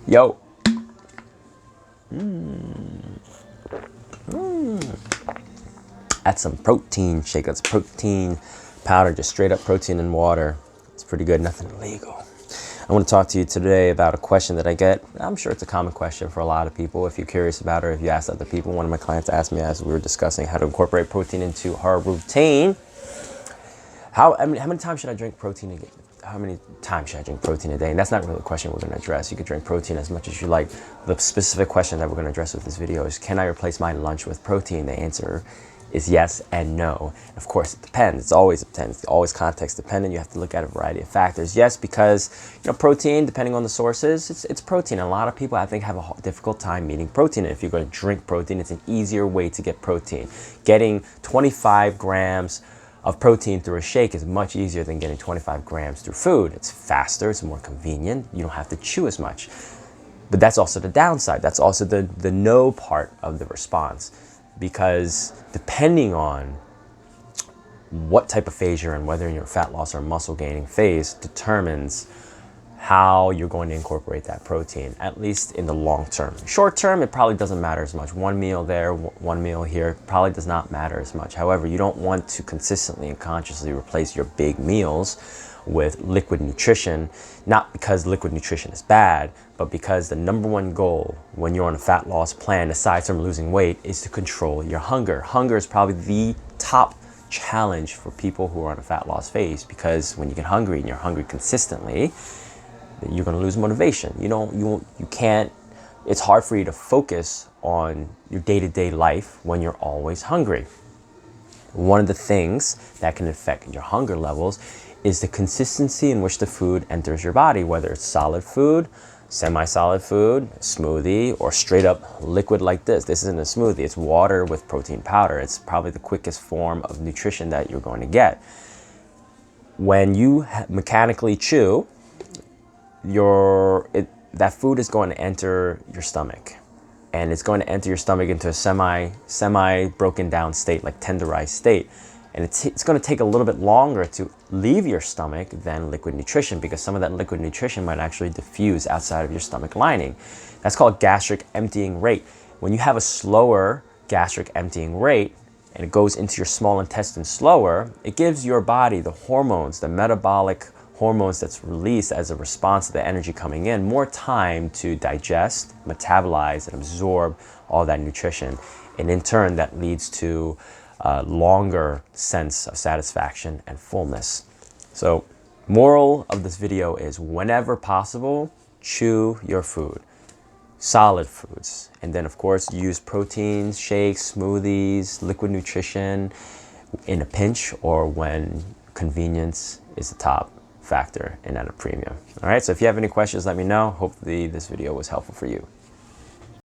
Yo. Add some protein shake. That's protein powder, just straight up protein and water. It's pretty good, nothing illegal. I want to talk to you today about a question that I get. I'm sure it's a common question for a lot of people. If you're curious about it, or if you ask other people, one of my clients asked me as we were discussing how to incorporate protein into her routine. How many times should I drink protein a day? How many times should I drink protein a day? And that's not really the question we're going to address. You could drink protein as much as you like. The specific question that we're going to address with this video is, can I replace my lunch with protein? The answer is yes and no. Of course, it depends. It always depends. It's always context dependent. You have to look at a variety of factors. Yes, because protein, depending on the sources, it's protein. And a lot of people, I think, have a difficult time meeting protein. And if you're going to drink protein, it's an easier way to get protein. Getting 25 grams of protein through a shake is much easier than getting 25 grams through food. It's faster, it's more convenient, you don't have to chew as much. But that's also the downside. That's also the no part of the response, because depending on what type of phase you're in, whether you're in fat loss or muscle gaining phase, determines how you're going to incorporate that protein, at least in the long term. Short term, it probably doesn't matter as much. One meal there, one meal here, probably does not matter as much. However, you don't want to consistently and consciously replace your big meals with liquid nutrition, not because liquid nutrition is bad, but because the number one goal when you're on a fat loss plan, aside from losing weight, is to control your hunger. Hunger is probably the top challenge for people who are on a fat loss phase, because when you get hungry and you're hungry consistently, you're going to lose motivation. You can't, it's hard for you to focus on your day-to-day life when you're always hungry. One of the things that can affect your hunger levels is the consistency in which the food enters your body, whether it's solid food, semi-solid food, smoothie, or straight up liquid like this. This isn't a smoothie, it's water with protein powder. It's probably the quickest form of nutrition that you're going to get. When you mechanically chew, that food is going to enter your stomach, and it's going to enter your stomach into a semi broken down state, like tenderized state, and it's going to take a little bit longer to leave your stomach than liquid nutrition, because some of that liquid nutrition might actually diffuse outside of your stomach lining. That's called gastric emptying rate. When you have a slower gastric emptying rate and it goes into your small intestine slower, it gives your body the hormones, the metabolic hormones that's released as a response to the energy coming in, more time to digest, metabolize, and absorb all that nutrition. And in turn, that leads to a longer sense of satisfaction and fullness. So, moral of this video is, whenever possible, chew your food. Solid foods. And then, of course, use proteins, shakes, smoothies, liquid nutrition in a pinch, or when convenience is the top factor and at a premium. All right, so if you have any questions, let me know. Hopefully this video was helpful for you.